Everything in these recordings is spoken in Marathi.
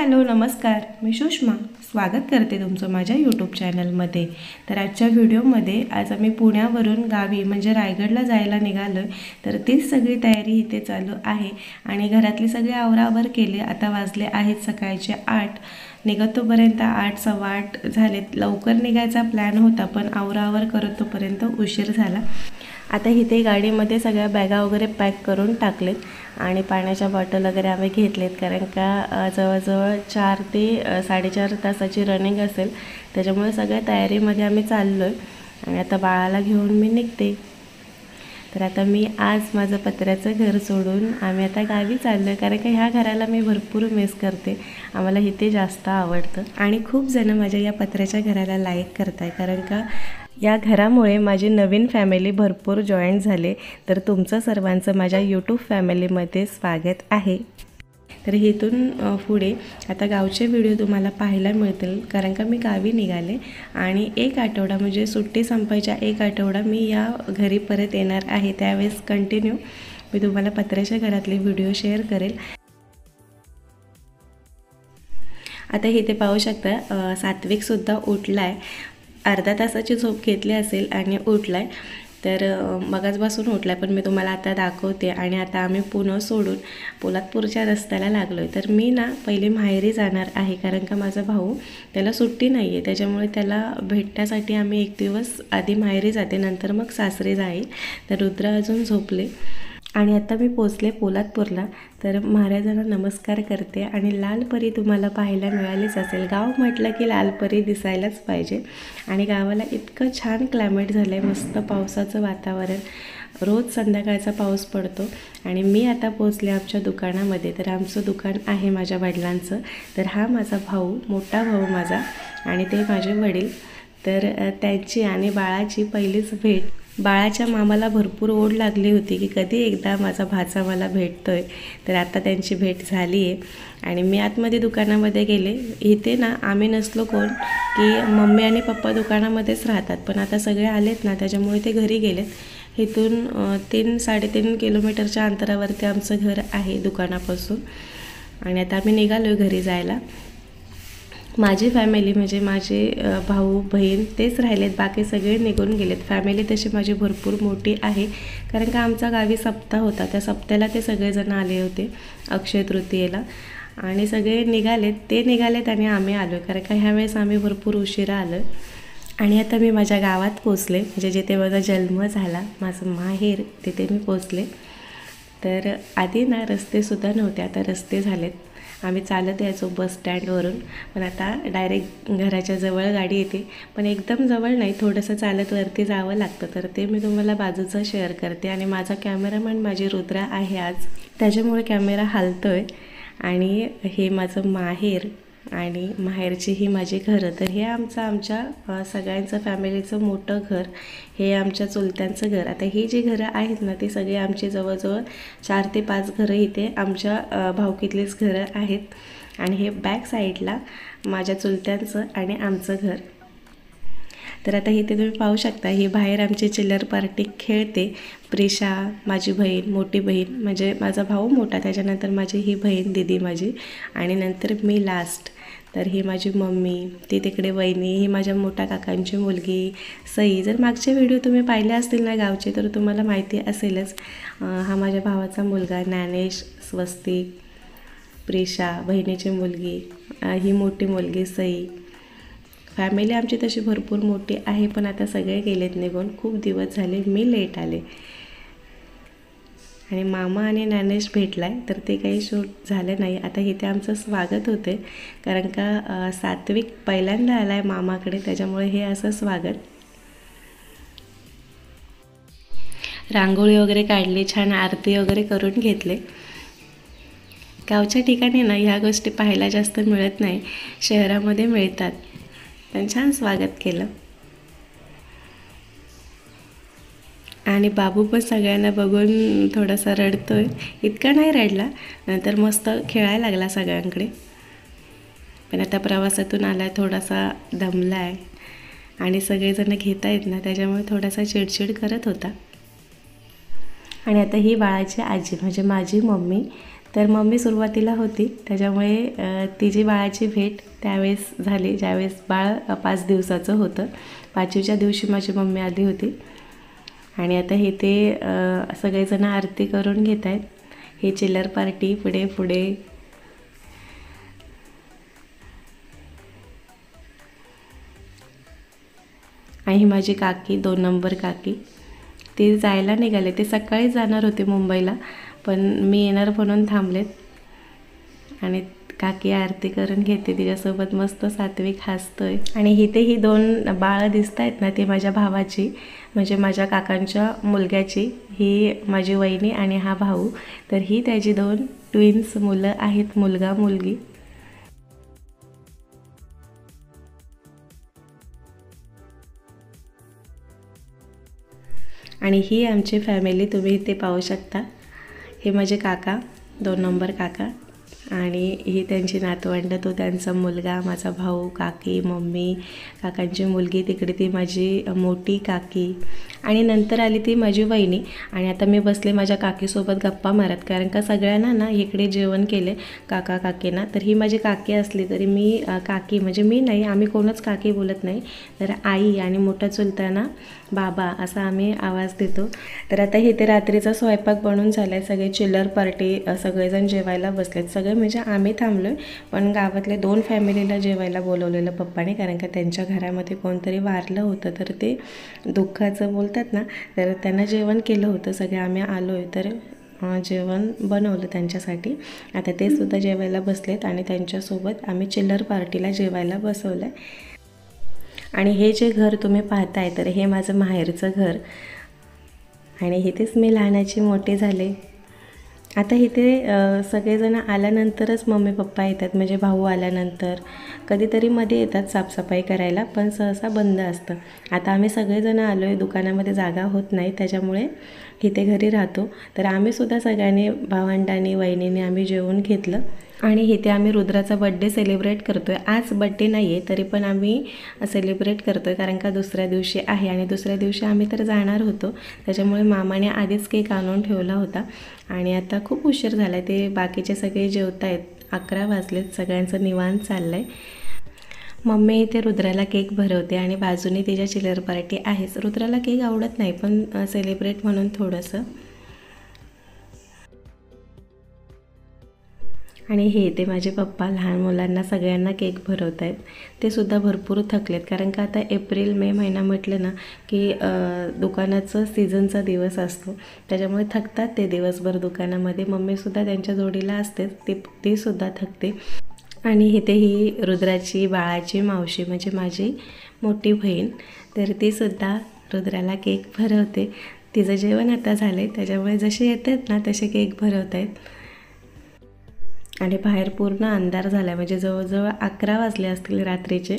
हॅलो नमस्कार, मी सुषमा स्वागत करते तुमचं माझ्या यूट्यूब चॅनलमध्ये। तर आजच्या व्हिडिओमध्ये आज आम्ही पुण्यावरून गावी म्हणजे रायगडला जायला निघालो। तर तीच सगळी तयारी इथे चालू आहे आणि घरातली सगळी आवरावर केली। आता वाजले आहेत सकाळचे 8, निघतोपर्यंत 8 सव्वा 8 झालेत। लवकर निघायचा प्लॅन होता पण आवरावर करत तोपर्यंत उशीर झाला। आता इथे गाडीमध्ये सगळ्या बॅगा वगैरे पॅक करून टाकलेत आणि पाण्याच्या बॉटल वगैरे आम्ही घेतलेत, कारण का जवळजवळ 4 ते 4.5 तासाची रनिंग असेल, त्याच्यामुळे सगळ्या तयारीमध्ये आम्ही चाललो आहे। आणि आता बाळाला घेऊन मी निघते। तर आता मी आज माझं पत्र्याचं घर सोडून आम्ही आता गावी चाललो आहे, कारण का ह्या घराला मी भरपूर मिस करते। आम्हाला इथे जास्त आवडतं आणि खूप जण माझ्या या पत्र्याच्या घराला लाईक करताय, कारण का या घरामुळे माझी नवीन फॅमिली भरपूर जॉईन झाले। तर तुमचं सर्वांचं माझ्या यूट्यूब फॅमिलीमध्ये स्वागत आहे। तर इथून पुढे आता गावचे व्हिडिओ तुम्हाला पाहायला मिळतील, कारण का मी गावी निघाले आणि 1 आठवडा म्हणजे सुट्टी संपायच्या 1 आठवडा मी या घरी परत येणार आहे। त्यावेळेस कंटिन्यू मी तुम्हाला पत्र्याच्या घरातले व्हिडिओ शेअर करेल। आता इथे पाहू शकता सात्विकसुद्धा उठला आहे। अर्धा तासाची झोप घेतली असेल आणि उठला आहे। तर मगाचपासून उठला आहे, पण मी तुम्हाला आता दाखवते। आणि आता आम्ही पुणे सोडून पोलादपूरच्या रस्त्याला लागलो आहे। तर मी ना पहिले माहेरी जाणार आहे, कारण का माझा भाऊ त्याला सुट्टी नाही आहे, त्याच्यामुळे त्याला भेटण्यासाठी आम्ही 1 दिवस आधी माहेरी जाते, नंतर मग सासरी जाईल। तर रुद्र अजून झोपले आणि आता मी पोचले पोलादपूरला। तर महाराजांना नमस्कार करते आणि लाल परी तुम्हाला पाहायला मिळालीच असेल। गाव म्हटलं की लाल परी दिसायलाच पाहिजे आणि गावाला इतकं छान क्लायमेट झालं आहे, मस्त पावसाचं वातावरण, रोज संध्याकाळचा पाऊस पडतो। आणि मी आता पोचले आमच्या दुकानामध्ये। तर आमचं दुकान आहे माझ्या वडिलांचं। तर हा माझा भाऊ, मोठा भाऊ माझा, आणि ते माझे वडील। तर त्यांची आणि बाळाची पहिलीच भेट। बाळाच्या मामाला भरपूर ओढ लागली होती की कधी एकदा माझा भाचा मला भेटतोय। तर आता त्यांची भेट झाली आहे आणि मी आतमध्ये दुकानामध्ये गेले। इथे ना आम्ही नसलो कोण की मम्मी आणि पप्पा दुकानामध्येच राहतात, पण आता सगळे आलेत ना, त्याच्यामुळे ते घरी गेलेत। इथून 3-3.5 किलोमीटरच्या अंतरावरती आमचं घर आहे दुकानापासून। आणि आता आम्ही निघालो घरी जायला। माझी फॅमिली म्हणजे माझे भाऊ बहीण तेच राहिलेत, बाकी सगळे निघून गेलेत। फॅमिली तशी माझी भरपूर मोठी आहे, कारण का आमचा गावी सप्ताह होता, त्या सप्त्याला ते सगळेजण आले होते अक्षय तृतीयेला आणि सगळे निघालेत। ते निघालेत आणि आम्ही आलो, कारण का ह्यावेळेस आम्ही भरपूर उशिरा आलो। आणि आता मी माझ्या गावात पोचले, म्हणजे जिथे माझा जन्म झाला, माझं माहेर, तिथे मी पोचले। तर आधी ना रस्तेसुद्धा नव्हते, आता रस्ते झालेत। आम्ही चालत यायचो बस स्टँडवरून, पण आता डायरेक्ट घराच्या जवळ गाडी येते, पण एकदम जवळ नाही, थोडंसं चालत वरती जावं लागतं। तर ते मी तुम्हाला बाजूचं शेअर करते। आणि माझा कॅमेरामॅन माझी रुद्रा आहे आज, त्याच्यामुळे कॅमेरा हलतोय। आणि हे माझं माहेर आणि माहेरची ही माझी घरं। तर हे आमच्या सगळ्यांचं फॅमिलीचं मोठं घर, हे आमच्या चुलत्यांचं घर। आता ही जी घरं आहेत ना, ती सगळी आमची जवळजवळ 4 ते 5 घरं इथे आमच्या भावकीतलीच घरं आहेत। आणि हे बॅक साईडला माझ्या चुलत्यांचं आणि आमचं घर। तर आता इथे तुम्ही पाहू शकता, ही बाहेर आमची चिल्लर पार्टी खेळते। प्रिशा माझी बहीण, मोठी बहीण, म्हणजे माझा भाऊ मोठा, त्याच्यानंतर माझी ही बहीण दिदी माझी, आणि नंतर मी लास्ट। तर ही माझी मम्मी, ती तिकडे वहिनी, ही माझ्या मोठ्या काकांची मुलगी सई। जर मागचे व्हिडिओ तुम्ही पाहिले असतील ना गावचे, तर तुम्हाला माहिती असेलच। हा माझ्या भावाचा मुलगा ज्ञानेश, स्वस्तिक, प्रिशा बहिणीची मुलगी, ही मोठी मुलगी सई। फॅमिली आमची तशी भरपूर मोठी आहे, पण आता सगळे गेलेत निघून, खूप दिवस झाले, मी लेट आले। आणि मामा आणि ज्ञानेश भेटलाय, तर ते काही शूट झालं नाही। आता इथे आमचं स्वागत होते, कारण का सात्विक पहिल्यांदा आलाय मामाकडे, त्याच्यामुळे हे असं स्वागत। रांगोळी वगैरे काढली, छान आरती वगैरे करून घेतले। गावच्या ठिकाणी ना ह्या गोष्टी पाहायला जास्त मिळत नाही, शहरामध्ये मिळतात। पण छान स्वागत केलं। आणि बाबू पण सगळ्यांना बघून थोडासा रडतोय, इतका नाही रडला, नंतर मस्त खेळायला लागला सगळ्यांकडे। पण आता प्रवासातून आलाय, थोडासा दमला आहे आणि सगळेजण घेत आहेत ना, त्याच्यामुळे थोडासा चिडचिड करत होता। आणि आता ही बाळाची आजी म्हणजे माझी मम्मी, तर मम्मी सुरुवातीला होती, त्याच्यामुळे तिची बाळाची भेट त्यावेळेस झाली ज्यावेळेस बाळ 5 दिवसाचं होतं. 5वीच्या दिवशी माझी मम्मी आली होती. आणि आता हे ते सगळेजण आरती करून घेत आहेत. ही चिल्लर पार्टी पुढे पुढे. आणि ही माझी काकी, 2 नंबर काकी, ते जायला निघाले. ते सकाळी जाणार होते मुंबईला, पण मी येणार म्हणून थांबलेत. आणि काकी आरती करून घेते, तिच्यासोबत मस्त सात्विक हसतोय. आणि इथे ही 2 बाळं दिसत आहेत ना, ती माझ्या भावाची, म्हणजे माझ्या काकांच्या मुलग्याची. ही माझी वहिनी आणि हा भाऊ. तर ही त्याची 2 ट्विन्स मुलं आहेत, मुलगा मुलगी. आणि ही आमची फॅमिली तुम्ही इथे पाहू शकता. हे माझे काका, 2 नंबर काका, आणि ही त्यांची नातवंड, तो त्यांचा मुलगा, माझा भाऊ, काकी, मम्मी, काकांची मुलगी तिकडे, ती माझी मोठी काकी. आणि नंतर आली ती माझी वहिनी. आणि आता मी बसले माझ्या काकीसोबत गप्पा मारत, कारण का सगळ्यांना ना इकडे जेवण केले काका काकींना. तर ही माझी काकी असली तरी मी काकी, म्हणजे मी नाही, आम्ही कोणच काकी बोलत नाही, तर आई आणि मोठा चुलताना बाबा असा आम्ही आवाज देतो. तर आता इथे रात्रीचा स्वयंपाक बनवून झाला आहे. सगळे चिल्लर पार्टी, सगळेजण जेवायला बसलेत. सगळे म्हणजे आम्ही थांबलो आहे, पण गावातले 2 फॅमिलीला जेवायला बोलवलेलं पप्पाने, कारण का त्यांच्या घरामध्ये कोणतरी वारलं होतं. तर ते दुःखाचं बोलतात ना, तर त्यांना जेवण केलं होतं. सगळे आम्ही आलो आहे, तर जेवण बनवलं त्यांच्यासाठी. आता ते सुद्धा जेवायला बसलेत आणि त्यांच्यासोबत आम्ही चिल्लर पार्टीला जेवायला बसवलं आहे. आणि हे जे घर तुम्ही पाहताय, तर हे माझं माहेरचं घर. आणि इथेच मी लहानाची मोठी झाले. आता इथे सगळेजण आल्यानंतरच मम्मी पप्पा येतात, म्हणजे भाऊ आल्यानंतर. कधीतरी मध्ये येतात साफसफाई करायला, पण सहसा बंद असतं. आता आम्ही सगळेजण आलो आहे, दुकानामध्ये जागा होत नाही, त्याच्यामुळे इथे घरी राहतो. तर आम्हीसुद्धा सगळ्यांनी, भावंडांनी, वहिनीने आम्ही जेवून घेतलं. आणि इथे आम्ही रुद्राचा बड्डे सेलिब्रेट करतो आहे. आज बड्डे नाही आहे, तरी पण आम्ही सेलिब्रेट करतो आहे, कारण का दुसऱ्या दिवशी आहे. आणि दुसऱ्या दिवशी आम्ही तर जाणार होतो, त्याच्यामुळे मामाने आधीच केक आणून ठेवला होता. आणि आता खूप उशीर झाला आहे, ते बाकीचे सगळे जेवत आहेत. 11 वाजलेत, सगळ्यांचं निवांत चाललं आहे. मम्मी इथे रुद्राला केक भरवते आणि बाजूने तिच्या चिल्लर पार्टी आहेच. रुद्राला केक आवडत नाही, पण सेलिब्रेट म्हणून थोडंसं. आणि हे ते माझे पप्पा लहान मुलांना सगळ्यांना केक भरवत आहेत. ते सुद्धा भरपूर थकलेत, कारण का आता एप्रिल मे महिना म्हटलं ना की दुकानाचं सीझनचा दिवस असतो, त्याच्यामुळे थकतात ते दिवसभर दुकानामध्ये. मम्मीसुद्धा त्यांच्या जोडीला असते, ती सुद्धा थकते. आणि इथे ही रुद्राची बाळाची मावशी, म्हणजे माझी मोठी बहीण, तर तीसुद्धा रुद्राला केक भरवते. तिचं जेवण आता झालं आहे, त्याच्यामुळे जसे येतात ना तसे केक भरवत आहेत. आणि बाहेर पूर्ण अंधार झाला आहे, म्हणजे जवळजवळ 11 वाजले असतील रात्रीचे.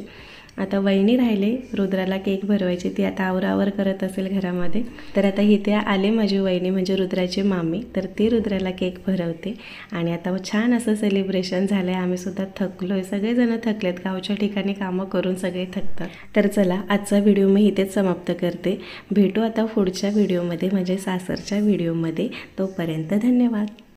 आता वहिनी राहिले रुद्राला केक भरवायची, ती आता आवरावर करत असेल घरामध्ये. तर आता इथे आले माझी वहिनी, म्हणजे रुद्राची मामी, तर ती रुद्राला केक भरवते. आणि आता छान असं सेलिब्रेशन झालं आहे. आम्हीसुद्धा थकलो आहे, सगळेजण थकलेत, गावच्या ठिकाणी कामं करून सगळे थकतात. तर चला, आजचा व्हिडिओ मी इथेच समाप्त करते. भेटू आता पुढच्या व्हिडिओमध्ये, म्हणजे सासरच्या व्हिडिओमध्ये. तोपर्यंत धन्यवाद.